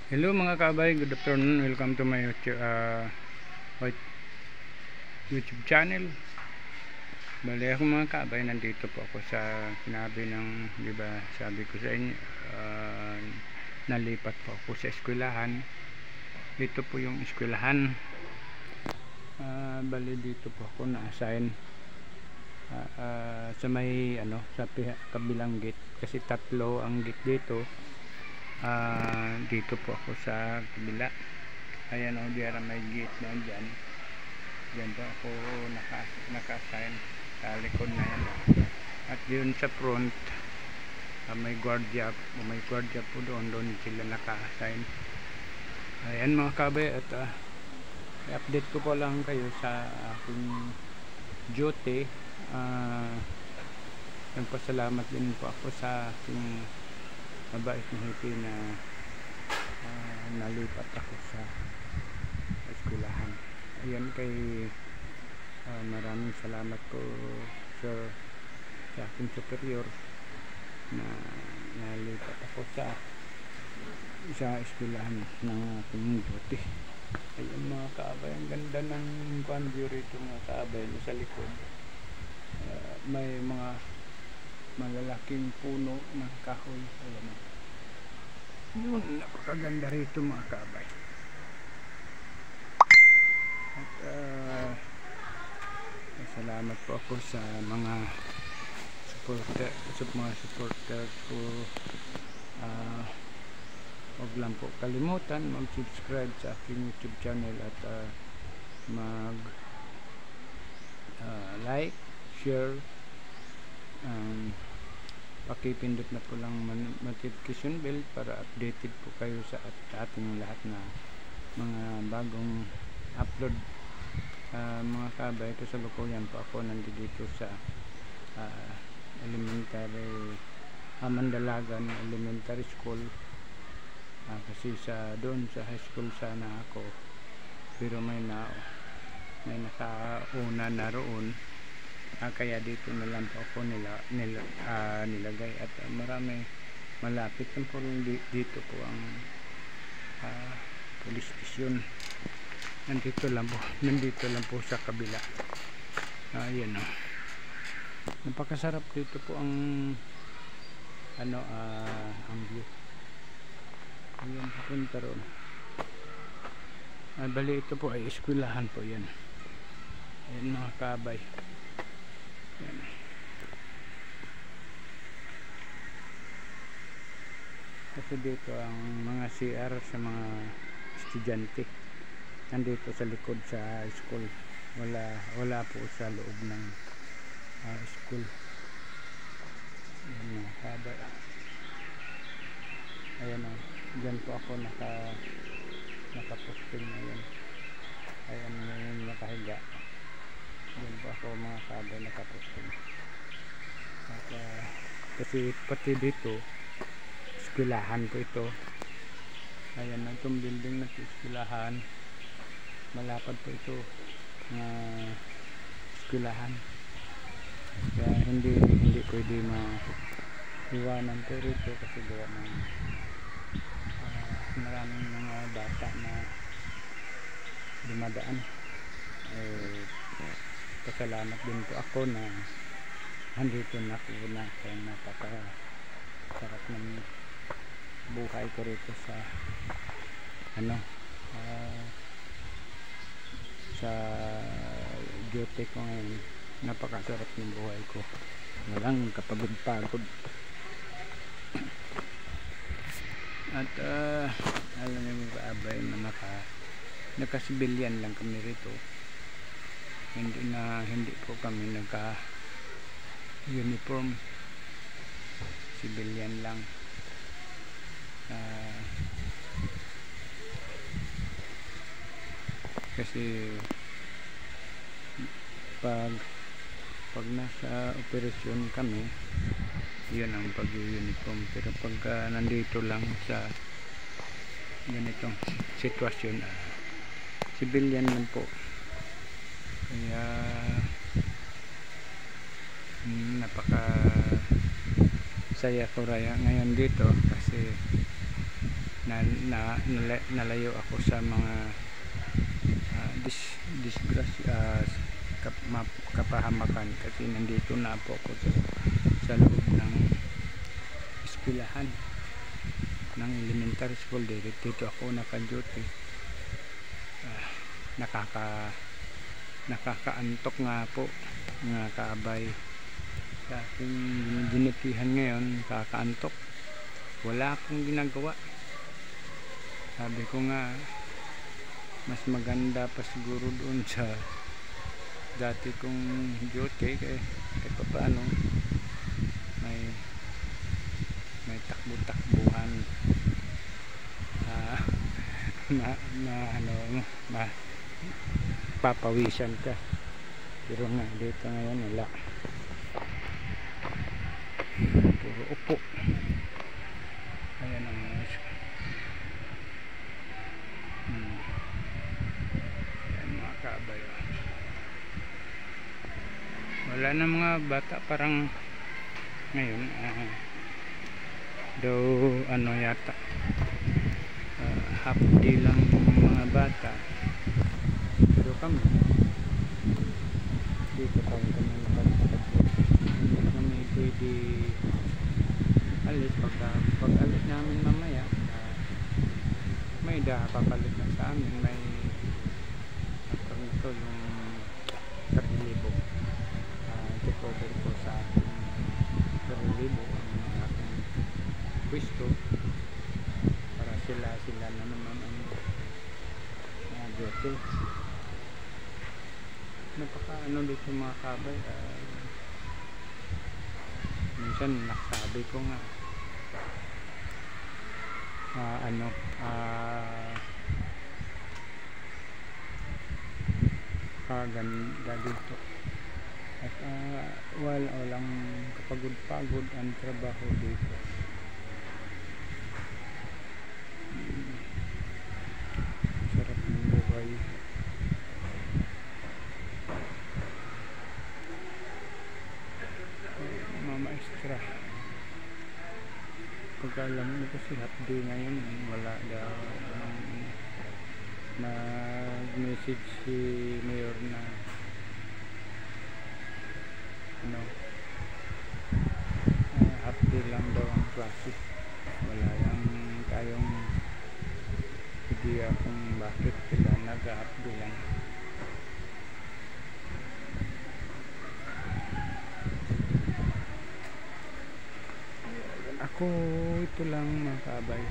Hello mga kabay, good afternoon. Welcome to my YouTube channel. Bali ako mga kabay, nandito po ako sa sinabi ng, di ba, sabi ko sa inyo, nalipat po ako sa eskwelahan. Dito po yung eskwelahan. Bali dito po ako na-assign sa may sa kabilang gate, kasi tatlo ang gate dito. Dito po ako sa kabila. Ayan o, diyan may gate na dyan. Dyan po ako naka-assign sa likod na yan. At yun sa front, may guardia po doon sila naka-assign. Ayan mga kabay, at i-update ko po lang kayo sa aking duty. Nagpasalamat din po ako sa aking mabait na hipi na nalipat ako sa eskwelahan. Ayan, kay maraming salamat po sa aking superior na nalipat ako sa eskwelahan ng aking duty. Ayan mga kaabay, ang ganda ng view rito mga kaabay. Sa likod may mga malalaking puno ng kahoy. Ayan, yun, napakaganda rito mga kabay. At salamat po ako sa mga supporter ko. Huwag lang po kalimutan mag-subscribe sa aking YouTube channel at mag like, share, pakipindot na po lang notification bell para updated po kayo sa ating lahat na mga bagong upload. Mga kabay, ito sa lukuyan po ako nandito sa Mandalagan Elementary School, kasi doon sa high school sana ako, pero may nakauna na roon. Kaya dito na lang po ako nilagay, at marami malapit lang po dito po ang police station. Nandito lang po sa kabila. Ayan o, napakasarap dito po ang ang view. Ayan, papunta roon. Bali ito po ay eskwelahan po yan. Ayan mga kabay. Yan. Kasi dito ang mga CR sa mga estudyante nandito sa likod sa school. Wala po sa loob ng school. Yan mga kabay. Ayan o, dyan po ako nakaposting na yan. Ayan yung nakahiga. Yan po ako mga kabay nakaposting. At kasi pati dito eskwelahan po ito. Ayan, itong building na eskwelahan, malapad po ito na eskwelahan. Kaya hindi pwede maiwanan po rito kasi gawa ng maraming mga bata na dumadaan. Pasalamat din po ako na andito na ako kaya napakasarap ng buhay ko rito sa sa duty ko ngayon. Napakasarap ng buhay ko, walang kapagod-pagod. At alam niyo ba abay na naka-civilian lang kami rito. Hindi po kami naka-uniform, civilian lang. Kasi pag nasa operasyon kami, yun ang pag-uniform. Pero pag nandito lang sa ganitong sitwasyon, civilian lang po. Kaya napaka saya ko raya ngayon dito kasi nalayo ako sa mga disgrasya, kapahamakan, kasi nandito na po ako sa loob ng eskwelahan ng elementary school. Dito ako naka-duty. Nakakaantok nga po mga kaabay sa aking dinutihan ngayon. Nakakaantok, wala akong ginagawa. Sabi ko nga, mas maganda pa siguro doon sa dati kong duty, kahit pa paano may takbo-takbuhan, papawisan ka. Pero nga dito ngayon wala, puro upo. Ayan ang ayan mga kaabay. Wala na mga bata, parang ngayon daw ano yata, half day lang mga bata. Pero kami dito kami nakakapag, hindi kami pwede alis. Pag alis namin mamaya, may papalit na sa amin, may ito yung 3,000 take over ko sa aking 3,000 ang aking pwesto, para sila na naman ang duty. Napaka ano dito mga kabay, minsan nakasabi ko nga kaganda dito, at walang kapagod-pagod ang trabaho dito. Sarap ng buhay. Mga maestra, pagkalam nyo kasi half day ngayon, wala daw. Nag-message si Mayor na half day lang daw ang klase. Wala lang tayong idea kung bakit sila nag-half day lang. Ako ito lang mga kaabay.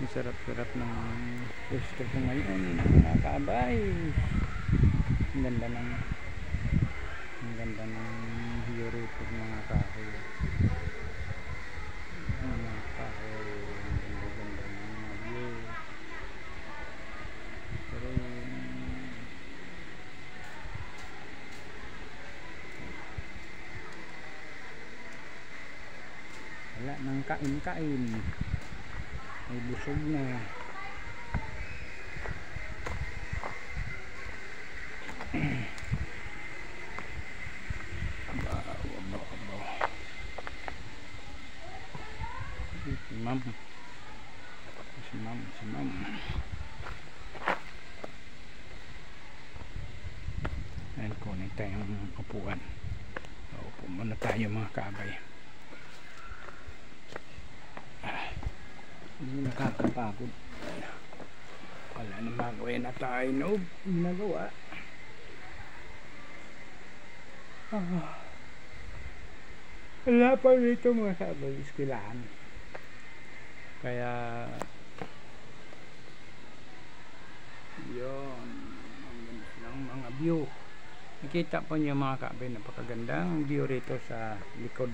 Sarap-sarap ng pwesto ko ngayon mga kaabay. Ang ganda ng view rito, mga kahoy. Mga kahoy, ang ganda ng mga view. Pero wala nang kain-kain, ay busog na. Si ma'am. Ayan, kunin tayong upuan. Upo muna tayo mga kabay. Hindi nakakapagod. Wala na magawin na tayo, no? Ginagawa. Wala pa rito mga kabay, eskwelahan. Kaya yun, ang ganda ng mga view. Nakita po niyo mga kabay, napakagandang view rito sa likod.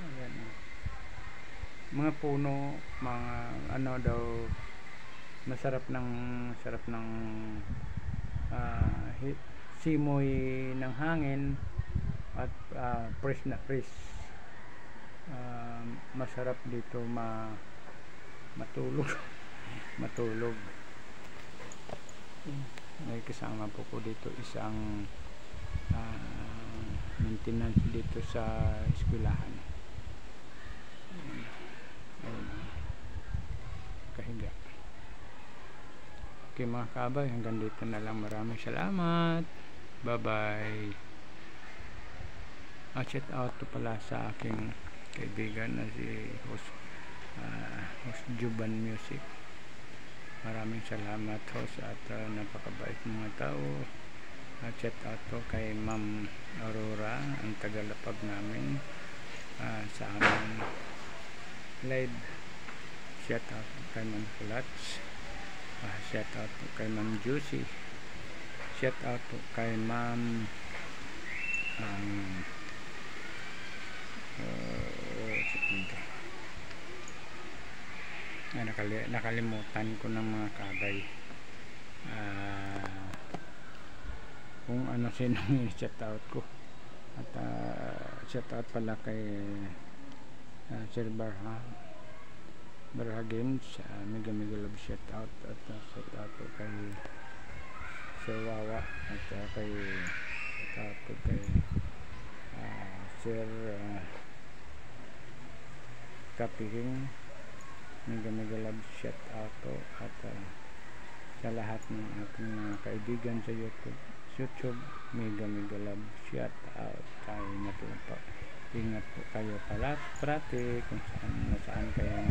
Ayan, mga puno, mga ano daw, masarap ng simoy ng hangin, at fresh na fresh masarap dito matulog. Matulog. May kasama po ko dito isang maintenance dito sa eskwelahan. Ayun, kahiga. Okay mga kabay, hanggang dito na lang. Maraming salamat. Bye bye. Shout out to pala sa aking kaibigan na si host Juban Music. Maraming salamat host at napakabait mga tao. Shout out to kay Ma'am Aurora, ang tagalapag namin sa aming live. Shout out kay Ma'am Kulats. Shout out to kay Ma'am Juicy. Shout out to kay Ma'am nakalimutan ko ng mga kabay kung ano sinong shout out ko. At shout out pala kay Sir Barha Games, mega love shout out. At shout out ko kay Sir Wawa at kay shout out ko kay Sir Kapihing, mega love shout out to. At sa lahat ng aking mga kaibigan sa YouTube, mega love shout out tayo na po. Ingat po kayo parati kung saan kayo